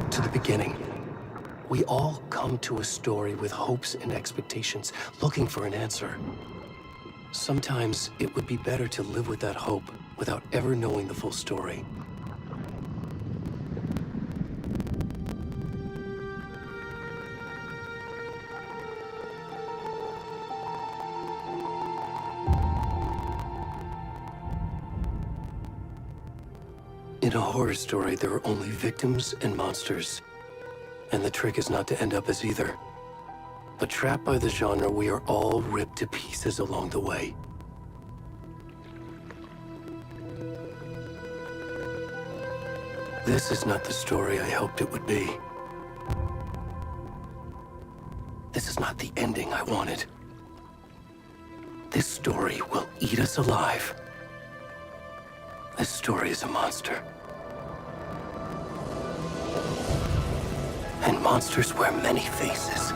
back to the beginning. We all come to a story with hopes and expectations, looking for an answer. Sometimes it would be better to live with that hope without ever knowing the full story. In a horror story, there are only victims and monsters. And the trick is not to end up as either. But trapped by the genre, we are all ripped to pieces along the way. This is not the story I hoped it would be. This is not the ending I wanted. This story will eat us alive. This story is a monster. And monsters wear many faces.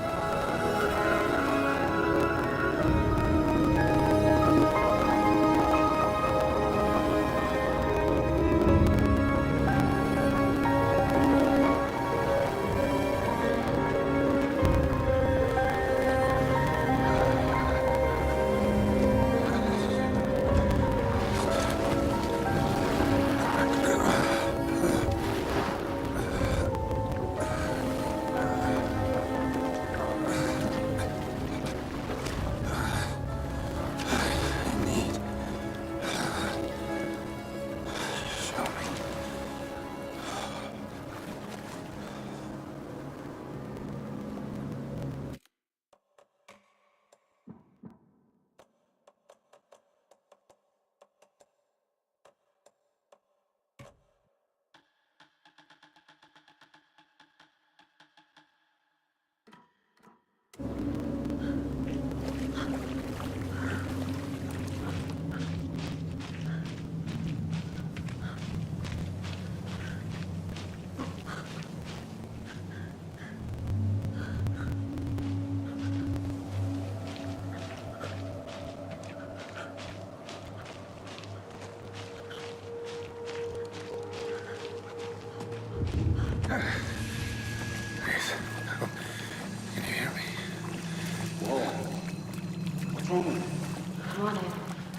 Come on, Ed.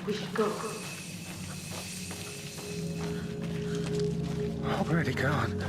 We should go. Already gone.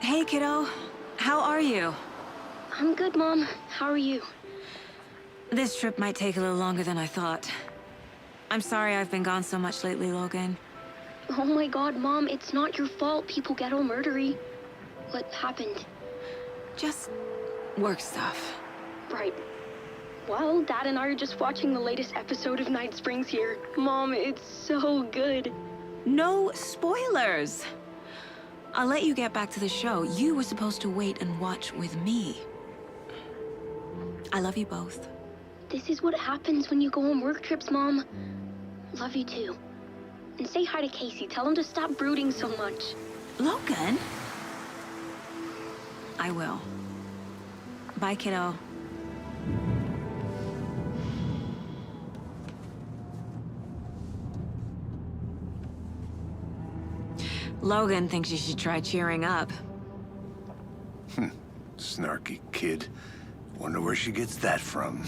Hey, kiddo. How are you? I'm good, Mom. How are you? This trip might take a little longer than I thought. I'm sorry I've been gone so much lately, Logan. Oh my god, Mom, it's not your fault people get all murdery. What happened? Just work stuff. Right. Well, Dad and I are just watching the latest episode of Night Springs here. Mom, it's so good. No spoilers! I'll let you get back to the show. You were supposed to wait and watch with me. I love you both. This is what happens when you go on work trips, Mom. Love you too. And say hi to Casey. Tell him to stop brooding so much. Logan? I will. Bye, kiddo. Logan thinks you should try cheering up. Snarky kid. Wonder where she gets that from.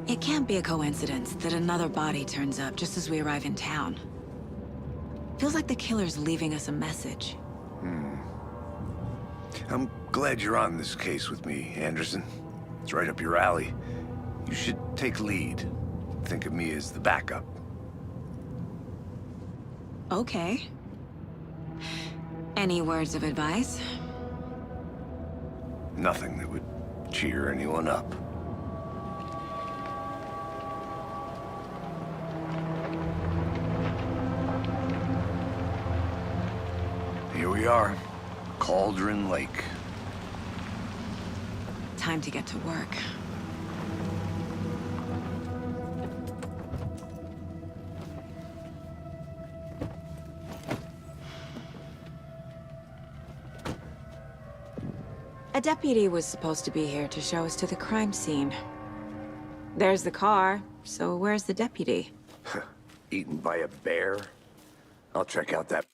It can't be a coincidence that another body turns up just as we arrive in town. Feels like the killer's leaving us a message. I'm glad you're on this case with me, Anderson. It's right up your alley. You should take lead. Think of me as the backup. Okay. Any words of advice? Nothing that would cheer anyone up. Here we are, Cauldron Lake. Time to get to work. A deputy was supposed to be here to show us to the crime scene. There's the car, so where's the deputy? Eaten by a bear? I'll check out that.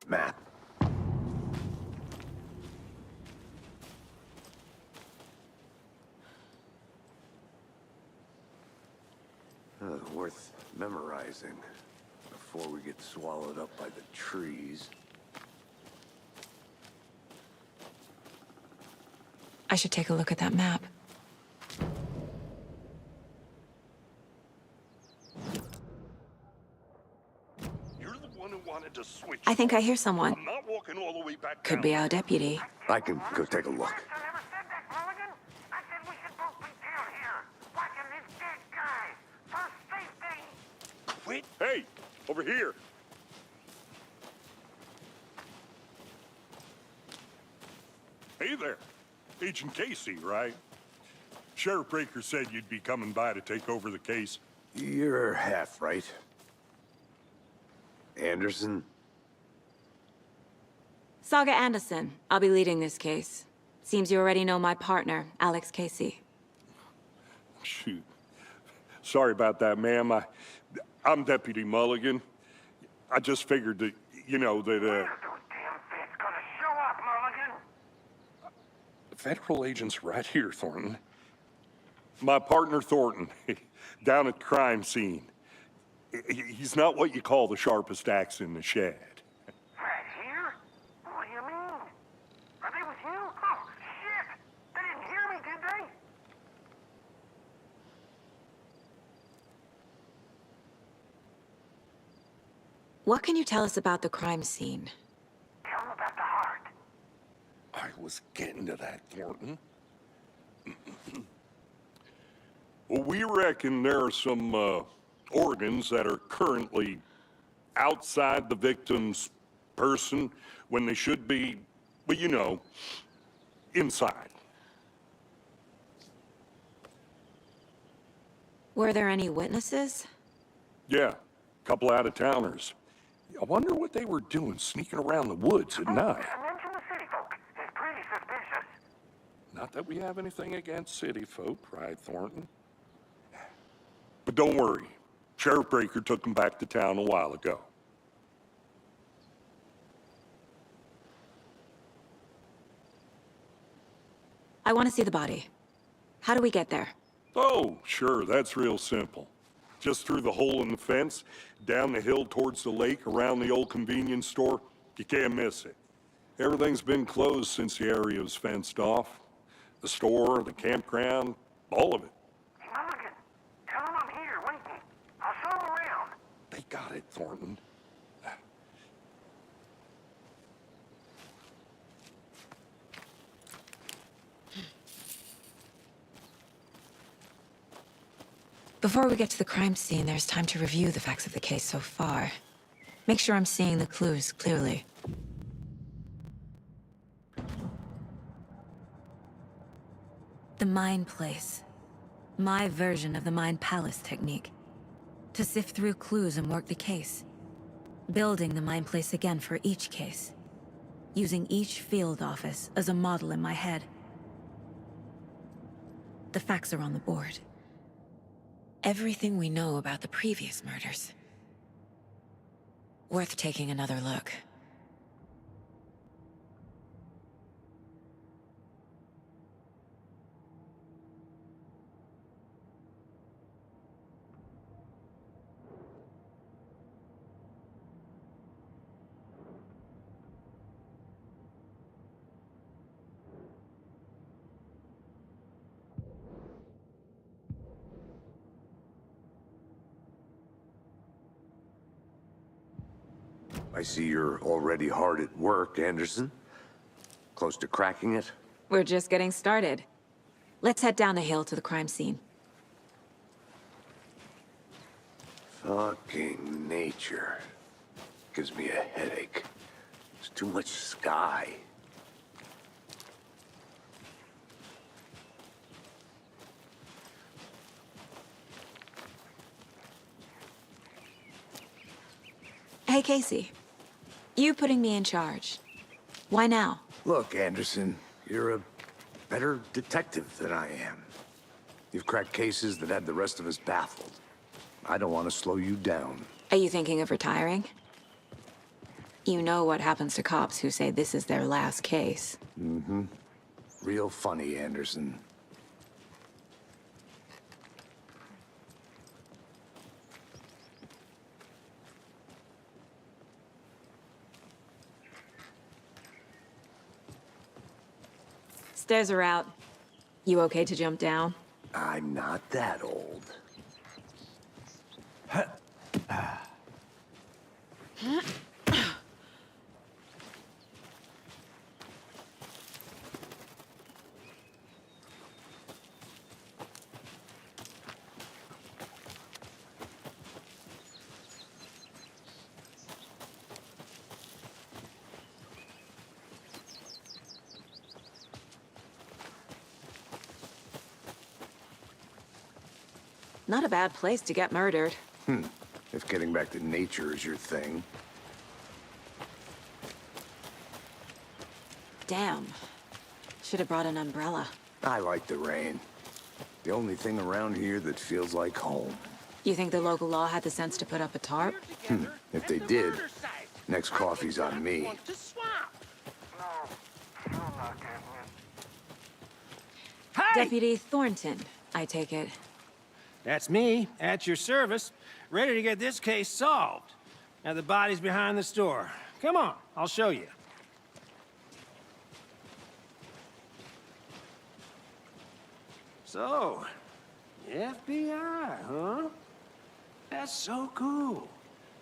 Map. Worth memorizing before we get swallowed up by the trees. I should take a look at that map. You're the one who wanted to switch. I think I hear someone. I'm not walking all the way back Could down. be our deputy. I can go take a look. Wait. Hey, over here. Hey there. Agent Casey, right? Sheriff Breaker said you'd be coming by to take over the case. You're half right. Anderson? Saga Anderson. I'll be leading this case. Seems you already know my partner, Alex Casey. Shoot. Sorry about that, ma'am. I'm Deputy Mulligan. I just figured that, you know, that, Federal agent's right here, Thornton. My partner, Thornton, down at the crime scene. He's not what you call the sharpest axe in the shed. Right here? What do you mean? Are they with you? Oh, shit! They didn't hear me, did they? What can you tell us about the crime scene? Tell them about the heart. I was getting to that, Thornton. Well, we reckon there are some organs that are currently outside the victim's person when they should be, well, you know, inside. Were there any witnesses? Yeah, a couple out-of-towners. I wonder what they were doing sneaking around the woods at night. Mention the city folk. It's pretty suspicious. Not that we have anything against city folk, right, Thornton? But don't worry. Sheriff Breaker took him back to town a while ago. I want to see the body. How do we get there? Oh, sure, that's real simple. Just through the hole in the fence, down the hill towards the lake, around the old convenience store. You can't miss it. Everything's been closed since the area was fenced off. The store, the campground, all of it. Hey, Mulligan, tell him I'm here, waiting. I'll show him around. They got it, Thornton. Before we get to the crime scene, there's time to review the facts of the case so far. Make sure I'm seeing the clues clearly. The Mind Place. My version of the Mind Palace technique. To sift through clues and work the case. Building the Mind Place again for each case. Using each field office as a model in my head. The facts are on the board. Everything we know about the previous murders. Worth taking another look. I see you're already hard at work, Anderson. Close to cracking it? We're just getting started. Let's head down the hill to the crime scene. Fucking nature. Gives me a headache. There's too much sky. Hey, Casey. You putting me in charge. Why now? Look, Anderson, you're a better detective than I am. You've cracked cases that had the rest of us baffled. I don't want to slow you down. Are you thinking of retiring? You know what happens to cops who say this is their last case. Mm-hmm. Real funny, Anderson. Stairs are out. You okay to jump down? I'm not that old. Not a bad place to get murdered. If getting back to nature is your thing. Damn. Should have brought an umbrella. I like the rain. The only thing around here that feels like home. You think the local law had the sense to put up a tarp? If they did, next coffee's on me. No, you're not getting it. Deputy Thornton, I take it. That's me, at your service, ready to get this case solved. Now the body's behind the store. Come on, I'll show you. So, FBI, huh? That's so cool.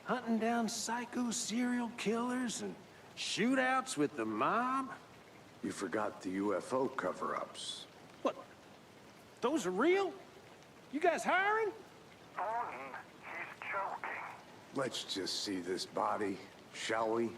Hunting down psycho serial killers and shootouts with the mob. You forgot the UFO cover-ups. What? Those are real? You guys hiring? Thornton, he's joking. Let's just see this body, shall we?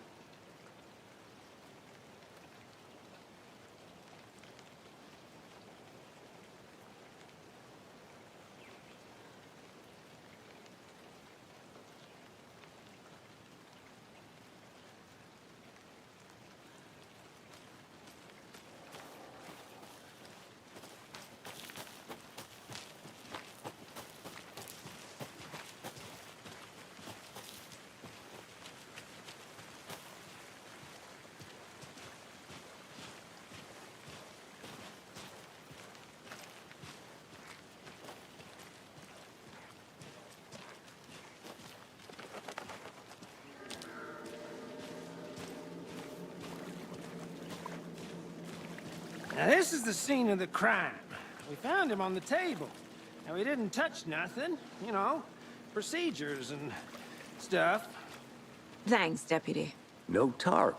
Now, this is the scene of the crime. We found him on the table. And we didn't touch nothing, you know, procedures and stuff. Thanks, Deputy. No tarp.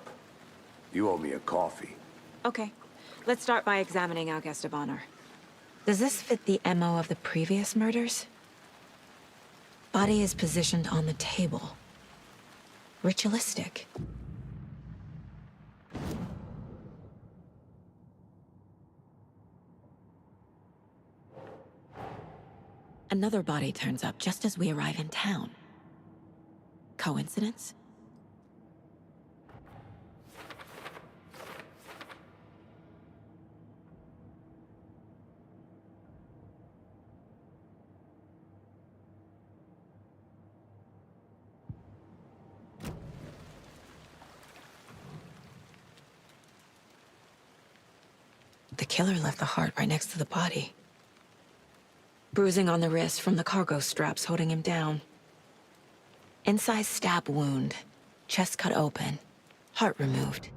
You owe me a coffee. Okay, let's start by examining our guest of honor. Does this fit the MO of the previous murders? Body is positioned on the table. Ritualistic. Another body turns up just as we arrive in town. Coincidence? The killer left the heart right next to the body. Bruising on the wrist from the cargo straps holding him down. Incised stab wound. Chest cut open. Heart removed.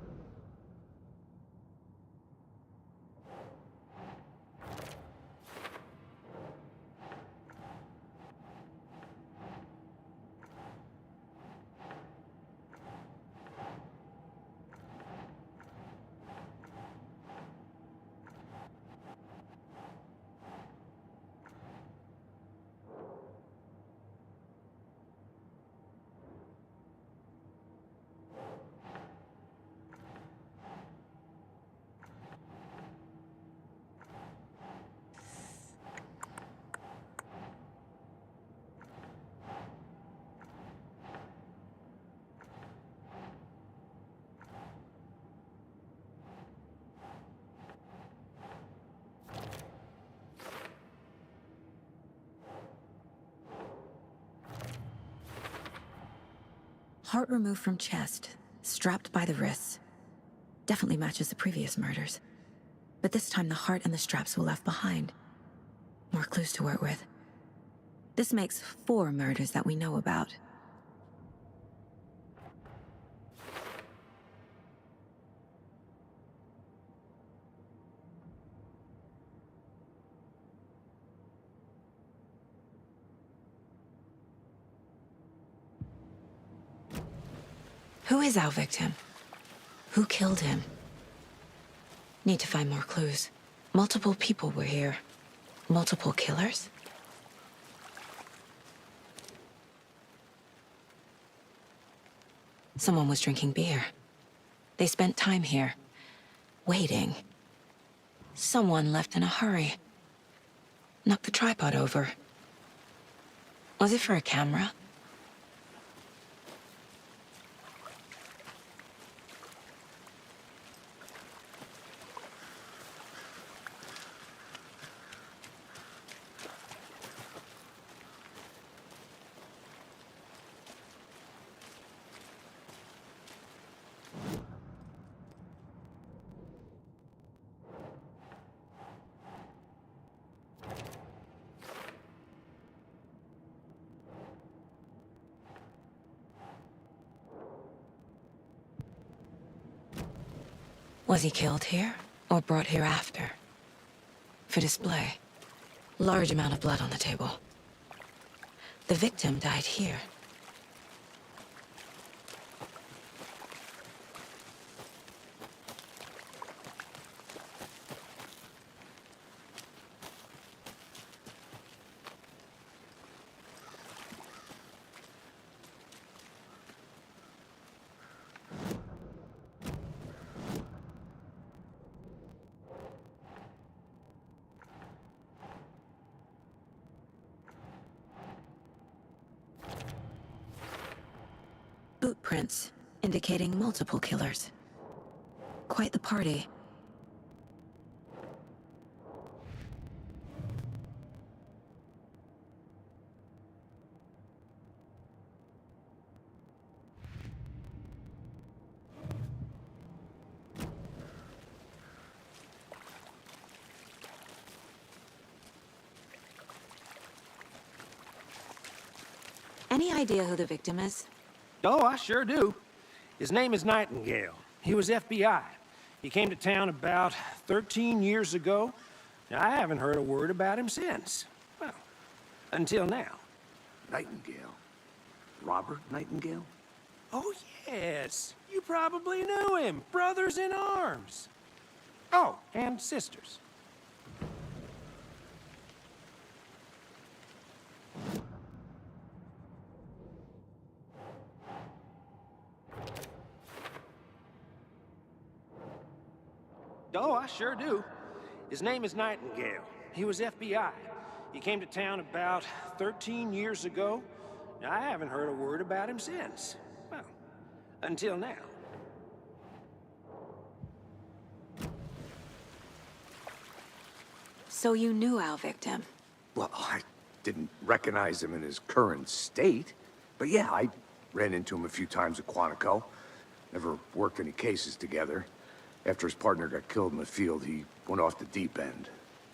Heart removed from chest, strapped by the wrists. Definitely matches the previous murders. But this time the heart and the straps were left behind. More clues to work with. This makes 4 murders that we know about. Who is our victim? Who killed him? Need to find more clues. Multiple people were here. Multiple killers? Someone was drinking beer. They spent time here, waiting. Someone left in a hurry. Knocked the tripod over. Was it for a camera? Was he killed here, or brought here after? For display. Large amount of blood on the table. The victim died here. Boot prints, indicating multiple killers. Quite the party. Any idea who the victim is? Oh, I sure do. His name is Nightingale. He was FBI. He came to town about 13 years ago. I haven't heard a word about him since. Well, until now. Nightingale? Robert Nightingale? Oh, yes. You probably knew him. Brothers in arms. Oh, and sisters. Oh, I sure do. His name is Nightingale. He was FBI. He came to town about 13 years ago. I haven't heard a word about him since. Well, until now. So you knew our victim? Well, I didn't recognize him in his current state. But yeah, I ran into him a few times at Quantico. Never worked any cases together. After his partner got killed in the field, he went off the deep end.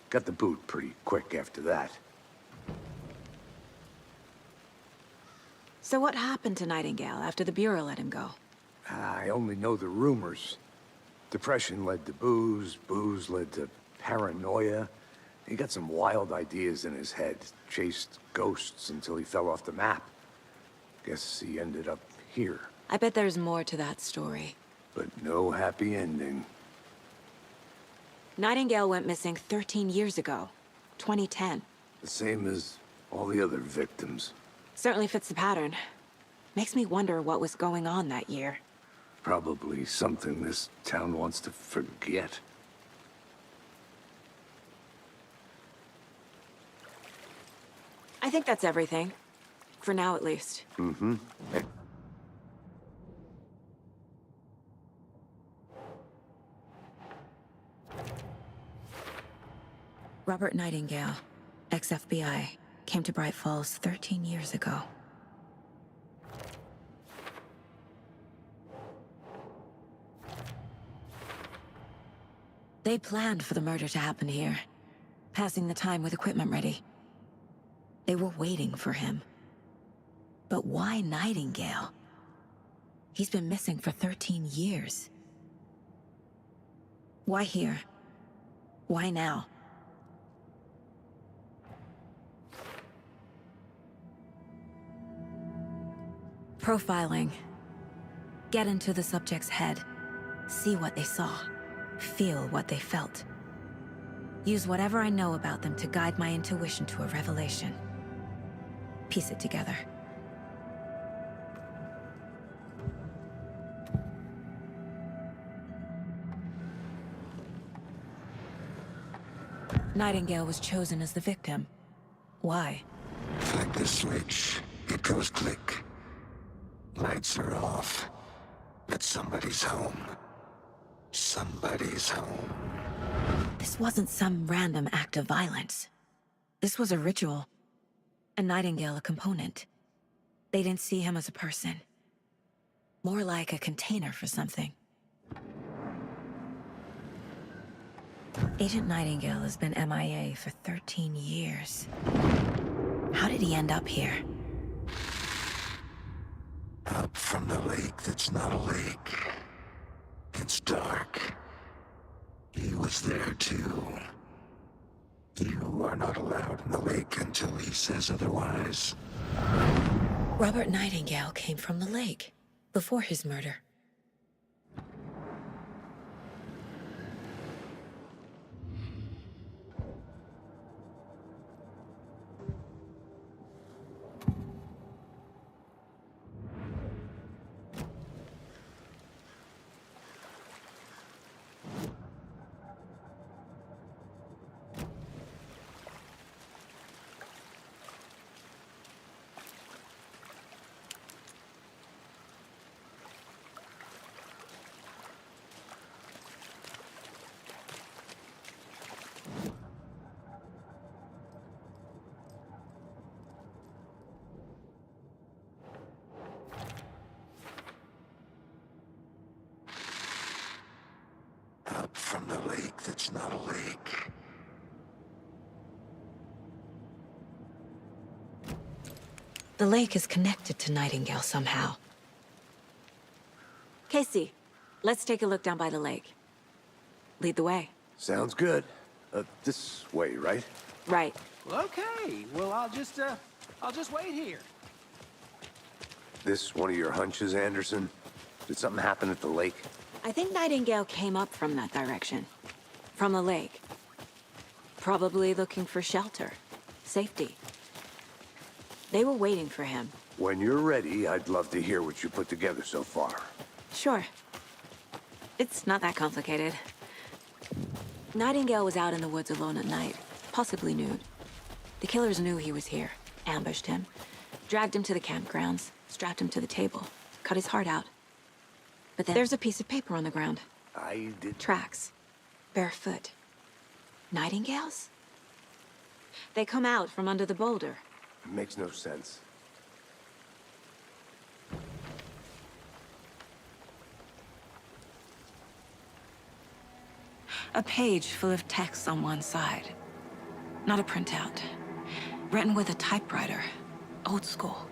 Got the boot pretty quick after that. So what happened to Nightingale after the Bureau let him go? I only know the rumors. Depression led to booze, booze led to paranoia. He got some wild ideas in his head, chased ghosts until he fell off the map. Guess he ended up here. I bet there's more to that story. But no happy ending. Nightingale went missing 13 years ago, 2010. The same as all the other victims. Certainly fits the pattern. Makes me wonder what was going on that year. Probably something this town wants to forget. I think that's everything. For now, at least. Mm-hmm. Robert Nightingale, ex-FBI, came to Bright Falls 13 years ago. They planned for the murder to happen here, passing the time with equipment ready. They were waiting for him. But why Nightingale? He's been missing for 13 years. Why here? Why now? Profiling. Get into the subject's head. See what they saw. Feel what they felt. Use whatever I know about them to guide my intuition to a revelation. Piece it together. Nightingale was chosen as the victim. Why? Flick the switch. It goes click. Lights are off. But somebody's home. Somebody's home. This wasn't some random act of violence. This was a ritual. And Nightingale a component. They didn't see him as a person. More like a container for something. Agent Nightingale has been MIA for 13 years. How did he end up here? Up from the lake that's not a lake. It's dark. He was there too. You are not allowed in the lake until he says otherwise. Robert Nightingale came from the lake, before his murder. Up from the lake that's not a lake. The lake is connected to Nightingale somehow. Casey, let's take a look down by the lake. Lead the way. Sounds good. This way, right? Right. Well, okay. Well, I'll just wait here. This one of your hunches, Anderson? Did something happen at the lake? I think Nightingale came up from that direction. From the lake. Probably looking for shelter. Safety. They were waiting for him. When you're ready, I'd love to hear what you put together so far. Sure. It's not that complicated. Nightingale was out in the woods alone at night, possibly nude. The killers knew he was here, ambushed him, dragged him to the campgrounds, strapped him to the table, cut his heart out. But then there's a piece of paper on the ground. I did... Tracks. Barefoot. Nightingales? They come out from under the boulder. Makes no sense. A page full of text on one side. Not a printout. Written with a typewriter. Old school.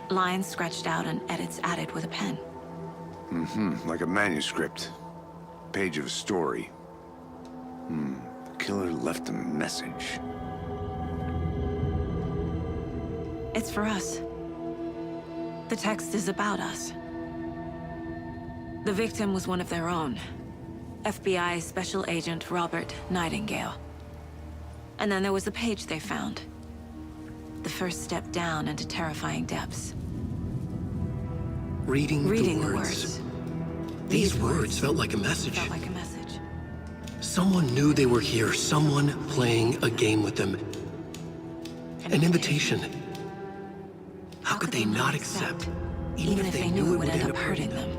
Lines scratched out and edits added with a pen. Like a manuscript. Page of a story. The killer left a message. It's for us. The text is about us. The victim was one of their own. FBI Special Agent Robert Nightingale. And then there was the page they found. The first step down into terrifying depths. Reading the words. These words felt like a message. Felt like a message. Someone knew they were here, someone playing a game with them. An invitation. How could they not accept, even if they knew it would end up hurting them?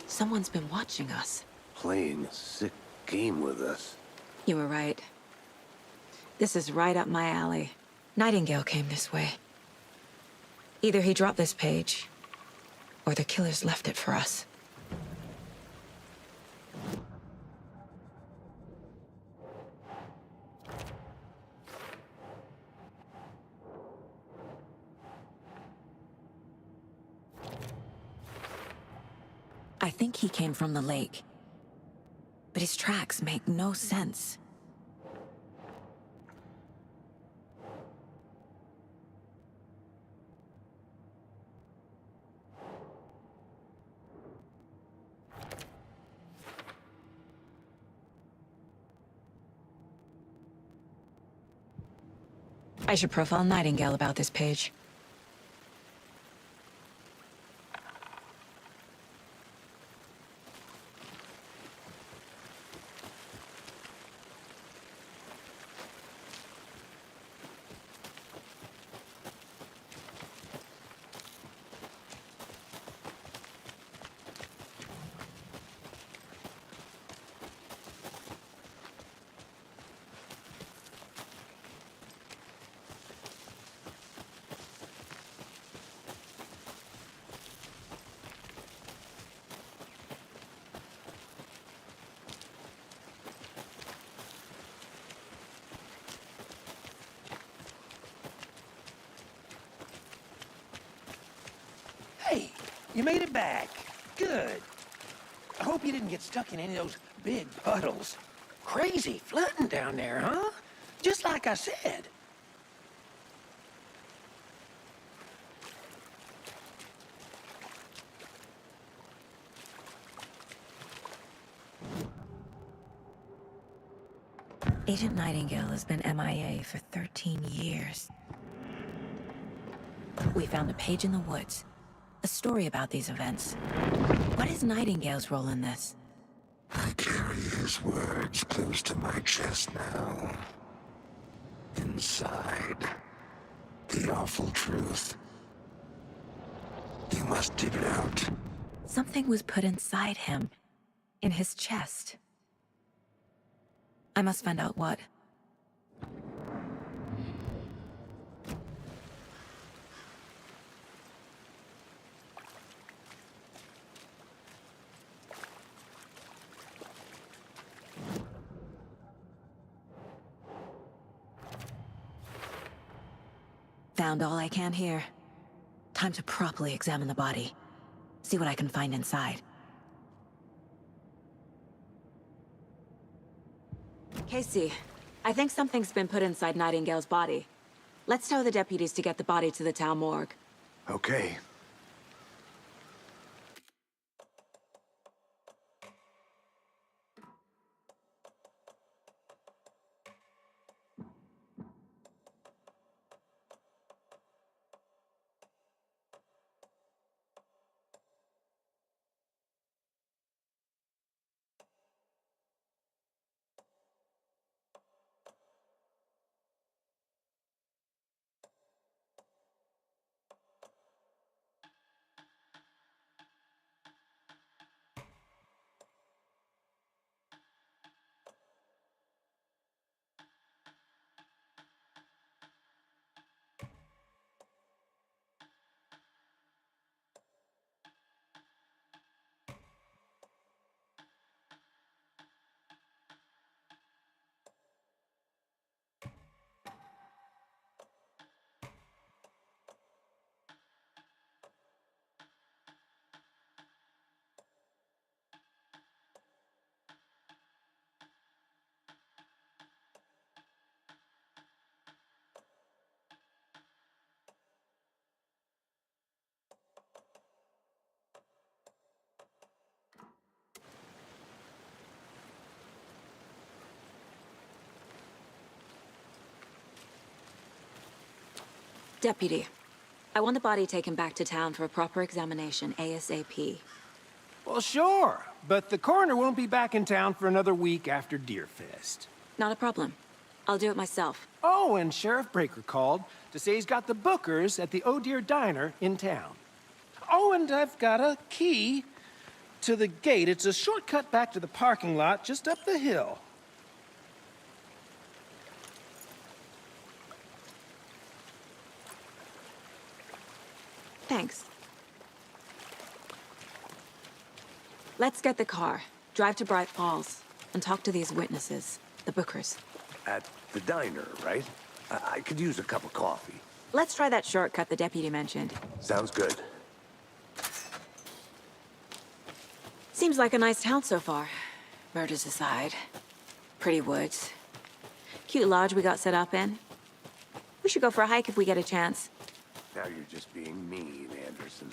Someone's been watching us. Playing a sick game with us. You were right. This is right up my alley. Nightingale came this way. Either he dropped this page, or the killers left it for us. I think he came from the lake. But his tracks make no sense. I should profile Nightingale about this page. Hey, you made it back. Good. I hope you didn't get stuck in any of those big puddles. Crazy flooding down there, huh? Just like I said. Agent Nightingale has been MIA for 13 years. We found a page in the woods. A story about these events. What is Nightingale's role in this? I carry his words close to my chest now. Inside, the awful truth. You must dig it out. Something was put inside him. In his chest. I must find out what. Found all I can here. Time to properly examine the body. See what I can find inside. Casey, I think something's been put inside Nightingale's body. Let's tell the deputies to get the body to the town morgue. Okay. Deputy, I want the body taken back to town for a proper examination, ASAP. Well, sure, but the coroner won't be back in town for another week after Deerfest. Not a problem. I'll do it myself. Oh, and Sheriff Breaker called to say he's got the bookers at the Oh Dear Diner in town. Oh, and I've got a key to the gate. It's a shortcut back to the parking lot just up the hill. Thanks. Let's get the car, drive to Bright Falls, and talk to these witnesses, the bookers. At the diner, right? I could use a cup of coffee. Let's try that shortcut the deputy mentioned. Sounds good. Seems like a nice town so far. Murders aside. Pretty woods. Cute lodge we got set up in. We should go for a hike if we get a chance. Now you're just being mean, Anderson.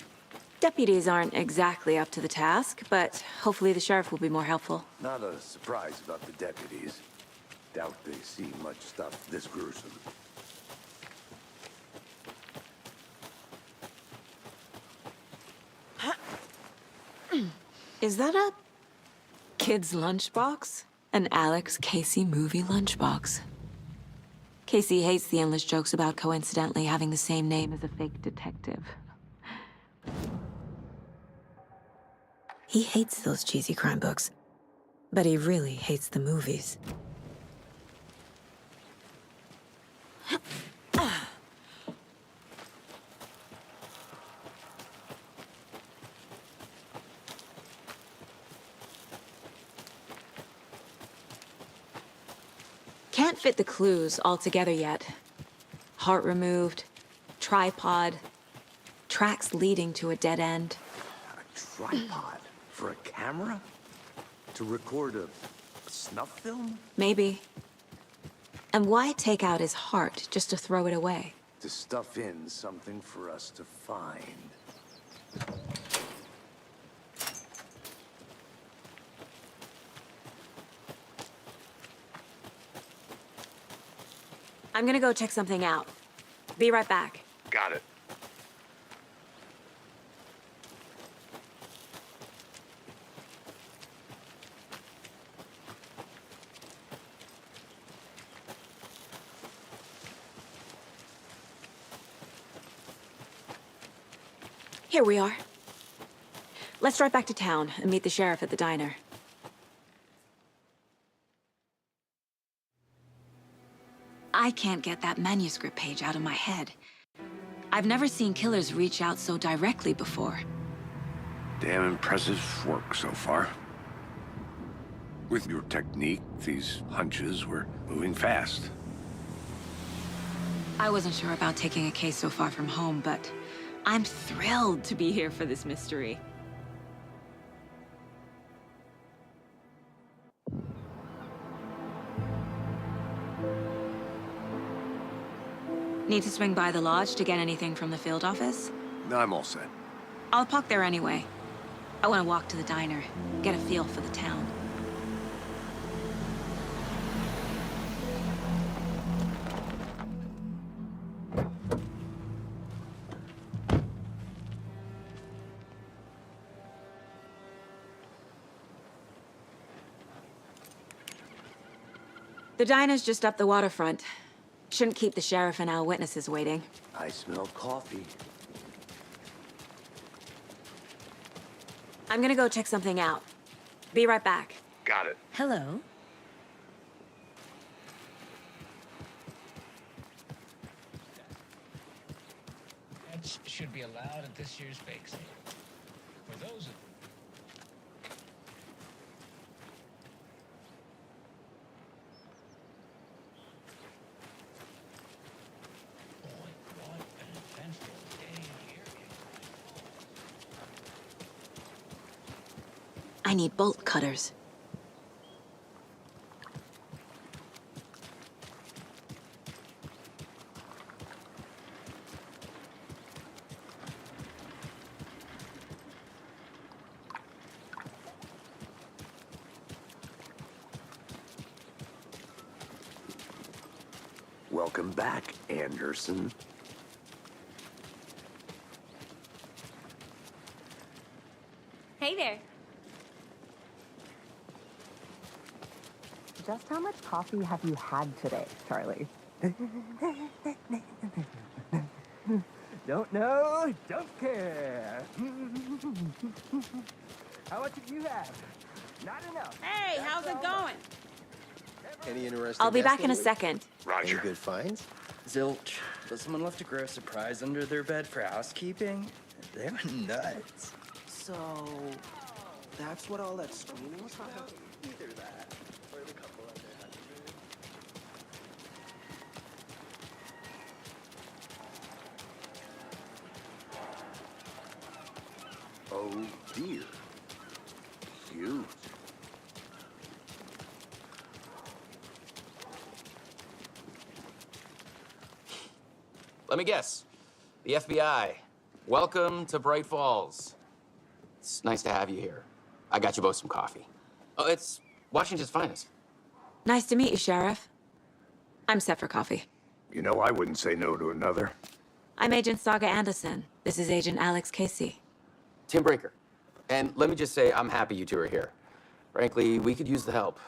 Deputies aren't exactly up to the task, but hopefully the sheriff will be more helpful. Not a surprise about the deputies. Doubt they see much stuff this gruesome. Is that a kid's lunchbox? An Alex Casey movie lunchbox. Casey hates the endless jokes about coincidentally having the same name as a fake detective. He hates those cheesy crime books, but he really hates the movies. Can't fit the clues all together yet. Heart removed, tripod, tracks leading to a dead end. A tripod? For a camera? To record a snuff film? Maybe. And why take out his heart just to throw it away? To stuff in something for us to find. I'm gonna go check something out. Be right back. Got it. Here we are. Let's drive back to town and meet the sheriff at the diner. I can't get that manuscript page out of my head. I've never seen killers reach out so directly before. Damn impressive work so far. With your technique, these hunches were moving fast. I wasn't sure about taking a case so far from home, but I'm thrilled to be here for this mystery. Need to swing by the lodge to get anything from the field office? No, I'm all set. I'll park there anyway. I want to walk to the diner, get a feel for the town. The diner's just up the waterfront. Shouldn't keep the sheriff and our witnesses waiting. I smell coffee. I'm gonna go check something out. Be right back. Got it. Hello? Pets should be allowed at this year's bake sale. For those of Boy, what an eventful day here. I need bolt cutters. Welcome back, Anderson. Hey there. Just how much coffee have you had today, Charlie? Don't know, don't care. How much have you had? Not enough. Hey, how's it going? Any interesting I'll be guests back in a lately? second. Any good finds? Zilch. But someone left a gross surprise under their bed for housekeeping? They were nuts. So, that's what all that screaming was about? Either that, or the couple of Oh dear. Huge. Let me guess. The FBI. Welcome to Bright Falls. It's nice to have you here. I got you both some coffee. Oh, it's Washington's finest. Nice to meet you, Sheriff. I'm set for coffee. You know, I wouldn't say no to another. I'm Agent Saga Anderson. This is Agent Alex Casey. Tim Breaker. And let me just say, I'm happy you two are here. Frankly, we could use the help.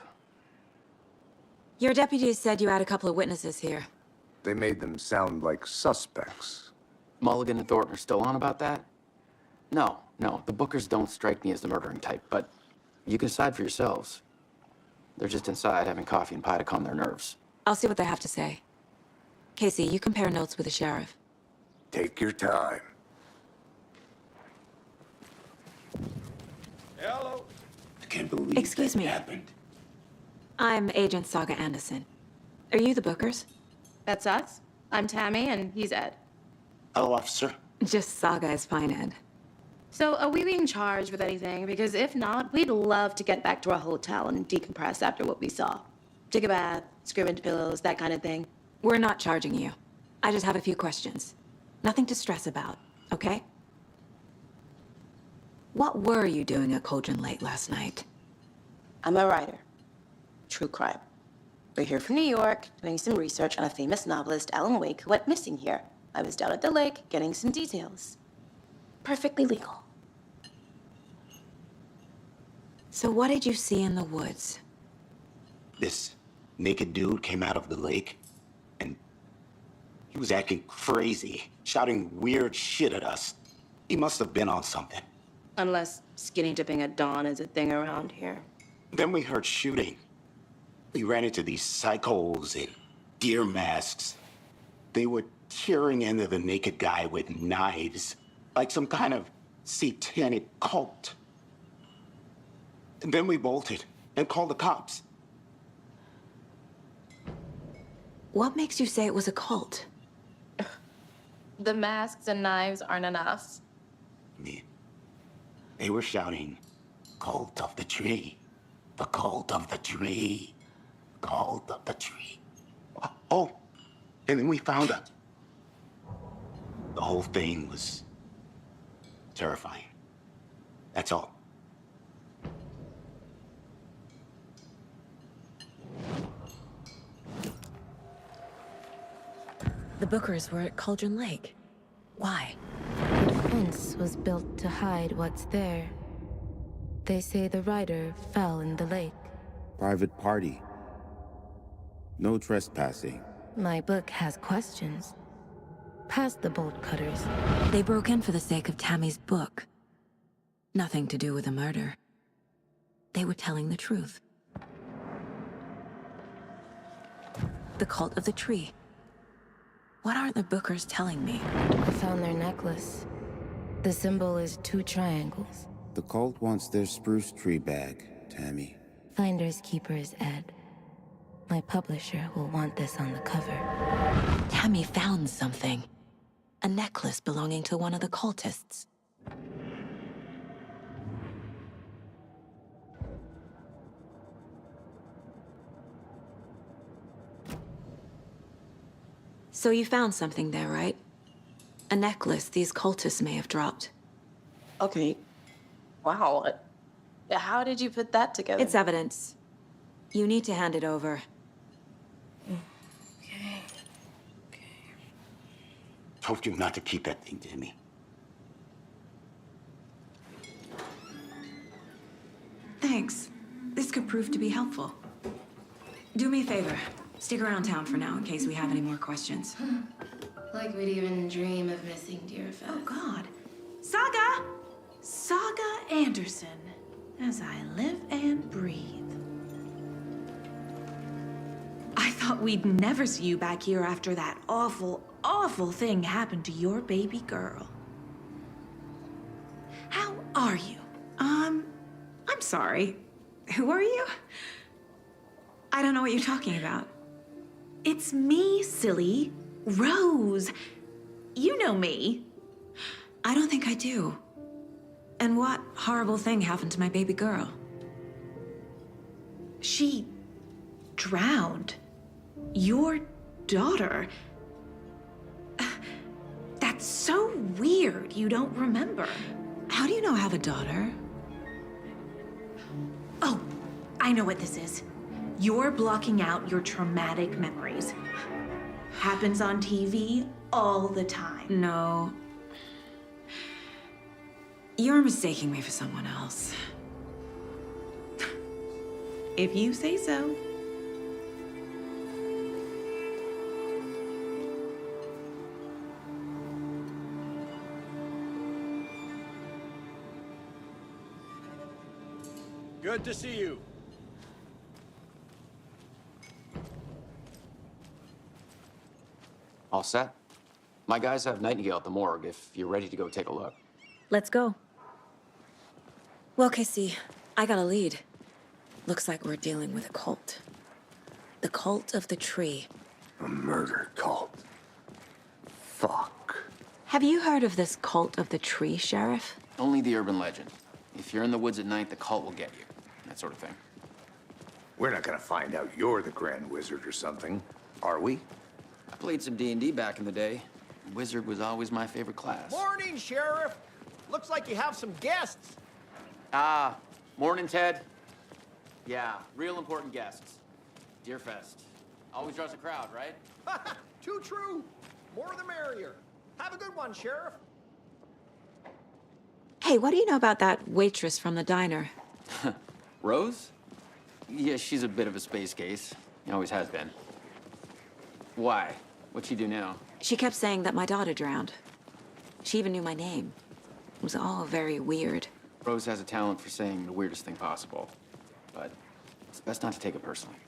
Your deputies said you had a couple of witnesses here. They made them sound like suspects. Mulligan and Thornton are still on about that? No, the Bookers don't strike me as the murdering type, but you can decide for yourselves. They're just inside having coffee and pie to calm their nerves. I'll see what they have to say. Casey, you compare notes with the sheriff. Take your time. Hello. I can't believe Excuse that me. happened. I'm Agent Saga Anderson. Are you the Bookers? That's us. I'm Tammy, and he's Ed. Hello, officer. Just Saga is fine, Ed. So, are we being charged with anything? Because if not, we'd love to get back to our hotel and decompress after what we saw. Take a bath, scream into pillows, that kind of thing. We're not charging you. I just have a few questions. Nothing to stress about, okay? What were you doing at Cauldron Lake last night? I'm a writer. True crime. We're here from New York, doing some research on a famous novelist, Alan Wake, who went missing here. I was down at the lake, getting some details. Perfectly legal. So what did you see in the woods? This naked dude came out of the lake, and he was acting crazy, shouting weird shit at us. He must have been on something. Unless skinny dipping at dawn is a thing around here. Then we heard shooting. We ran into these psychos in deer masks. They were tearing into the naked guy with knives, like some kind of satanic cult. And then we bolted and called the cops. What makes you say it was a cult? The masks and knives aren't enough. They were shouting, "Cult of the tree. The cult of the tree. Cult of the tree." Oh, and then we found her. The whole thing was terrifying. That's all. The Bookers were at Cauldron Lake. Why? The fence was built to hide what's there. They say the rider fell in the lake. Private party. No trespassing. My book has questions. Past the bolt cutters. They broke in for the sake of Tammy's book. Nothing to do with the murder. They were telling the truth. The cult of the tree. What aren't the Bookers telling me? I found their necklace. The symbol is 2 triangles. The cult wants their spruce tree bag, Tammy. Finders keepers, Ed. My publisher will want this on the cover. Tammy found something. A necklace belonging to one of the cultists. So you found something there, right? A necklace these cultists may have dropped. Okay. Wow. How did you put that together? It's evidence. You need to hand it over. Okay. Told you not to keep that thing, Timmy. Thanks. This could prove to be helpful. Do me a favor. Stick around town for now in case we have any more questions. Like we'd even dream of missing Deerfest. Oh, God. Saga! Saga Anderson. As I live and breathe. I thought we'd never see you back here after that awful, awful thing happened to your baby girl. How are you? I'm sorry. Who are you? I don't know what you're talking about. It's me, silly. Rose. You know me. I don't think I do. And what horrible thing happened to my baby girl? She drowned. Your daughter. That's so weird you don't remember. How do you know I have a daughter? Oh, I know what this is. You're blocking out your traumatic memories. Happens on TV all the time. No. You're mistaking me for someone else. If you say so. Good to see you. All set? My guys have Nightingale at the morgue if you're ready to go take a look. Let's go. Well, Casey, I got a lead. Looks like we're dealing with a cult. The cult of the tree. A murder cult. Fuck. Have you heard of this cult of the tree, Sheriff? Only the urban legend. If you're in the woods at night, the cult will get you. That sort of thing. We're not gonna find out you're the Grand Wizard or something, are we? I played some D&D back in the day. Wizard was always my favorite class. Morning, Sheriff. Looks like you have some guests. Ah, morning, Ted. Yeah, real important guests. Deerfest. Always draws a crowd, right? Too true. More the merrier. Have a good one, Sheriff. Hey, what do you know about that waitress from the diner? Rose? Yeah, she's a bit of a space case. Always has been. Why? What'd she do now? She kept saying that my daughter drowned. She even knew my name. It was all very weird. Rose has a talent for saying the weirdest thing possible. But it's best not to take it personally.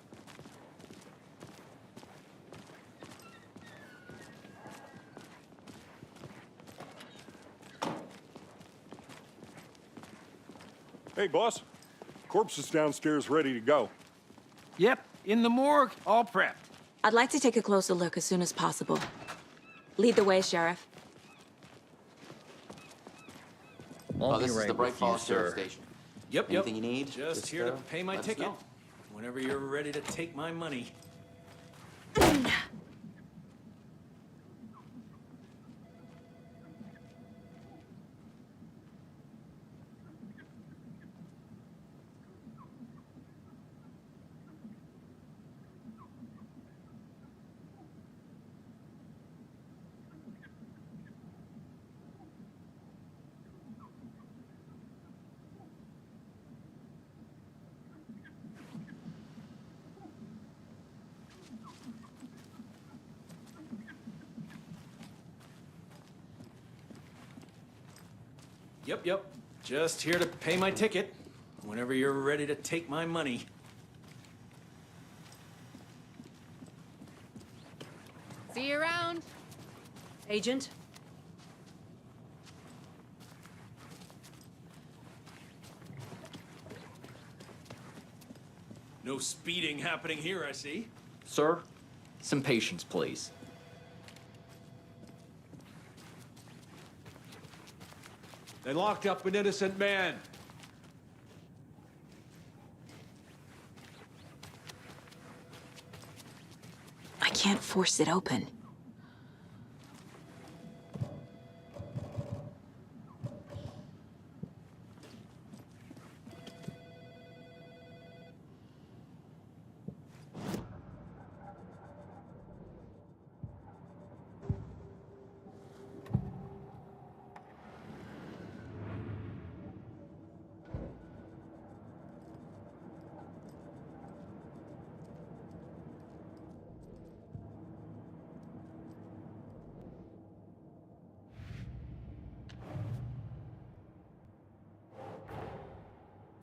Hey, boss. Corpse is downstairs ready to go. Yep, in the morgue, all prepped. I'd like to take a closer look as soon as possible. Lead the way, Sheriff. Well, this is the Bright Falls Sheriff Station. Yep, Anything you need? Just here to pay my let us ticket. know. Whenever you're ready to take my money. Yep. Just here to pay my ticket. Whenever you're ready to take my money. See you around. Agent? No speeding happening here, I see. Sir, some patience, please. They locked up an innocent man. I can't force it open.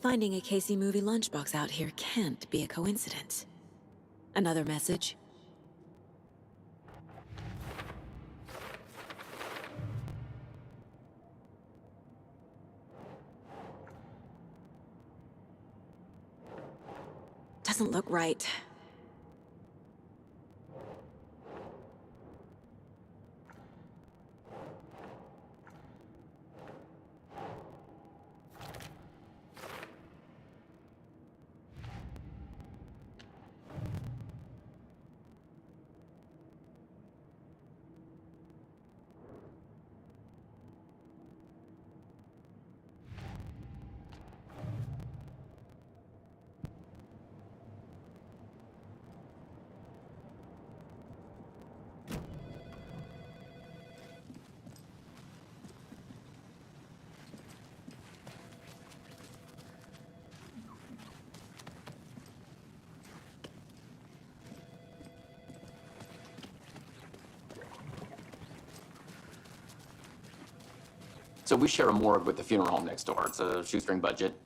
Finding a Casey movie lunchbox out here can't be a coincidence. Another message? Doesn't look right. So we share a morgue with the funeral home next door. It's a shoestring budget.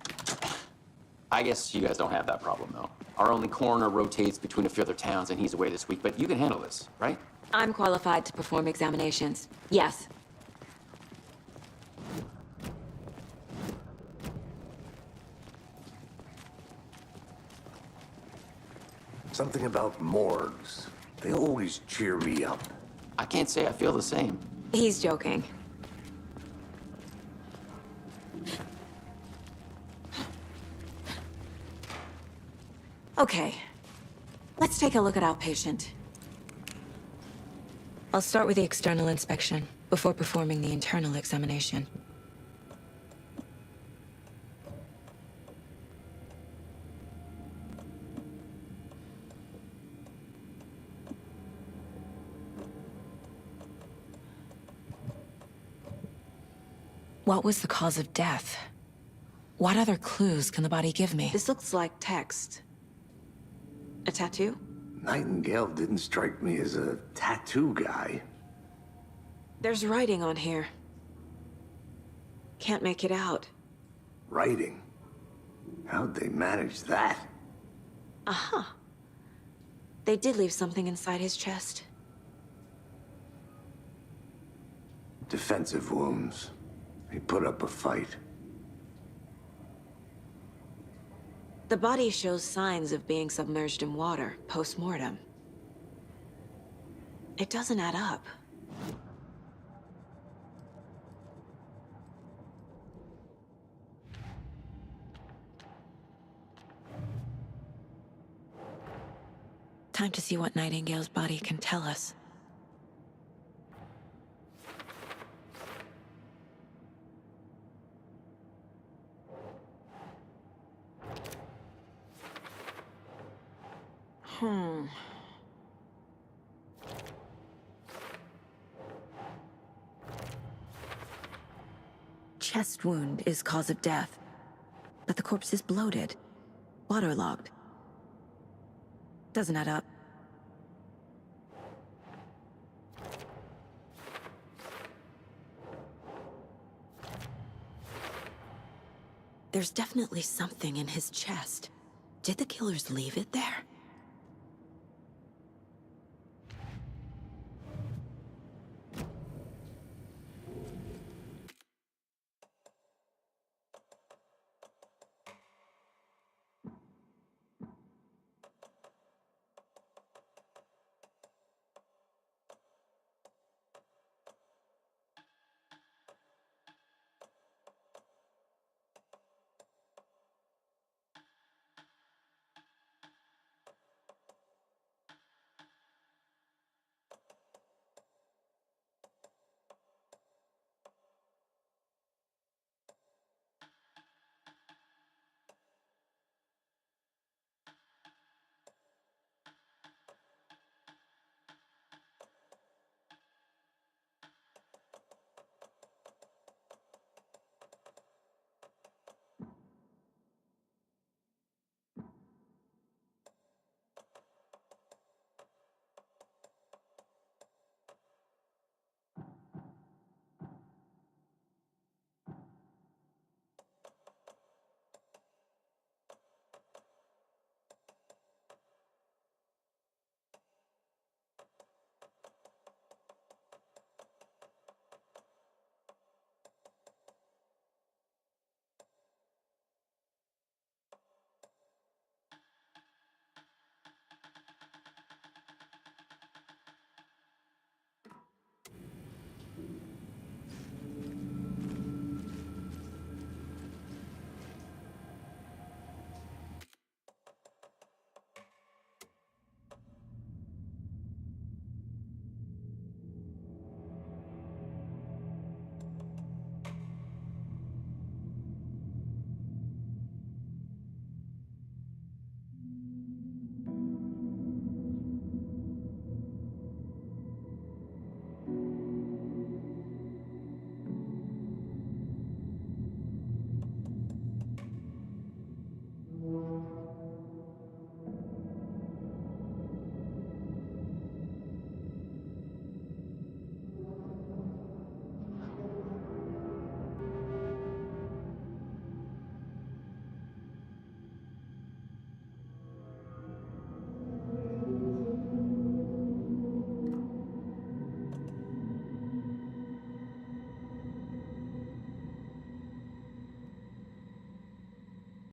I guess you guys don't have that problem, though. Our only coroner rotates between a few other towns, and he's away this week, but you can handle this, right? I'm qualified to perform examinations. Yes. Something about morgues. They always cheer me up. I can't say I feel the same. He's joking. Okay, let's take a look at outpatient. I'll start with the external inspection before performing the internal examination. What was the cause of death? What other clues can the body give me? This looks like text. A tattoo? Nightingale didn't strike me as a tattoo guy. There's writing on here. Can't make it out. Writing? How'd they manage that? Uh-huh. They did leave something inside his chest. Defensive wounds. He put up a fight. The body shows signs of being submerged in water, post-mortem. It doesn't add up. Time to see what Nightingale's body can tell us. Chest wound is cause of death, but the corpse is bloated, waterlogged. Doesn't add up. There's definitely something in his chest. Did the killers leave it there?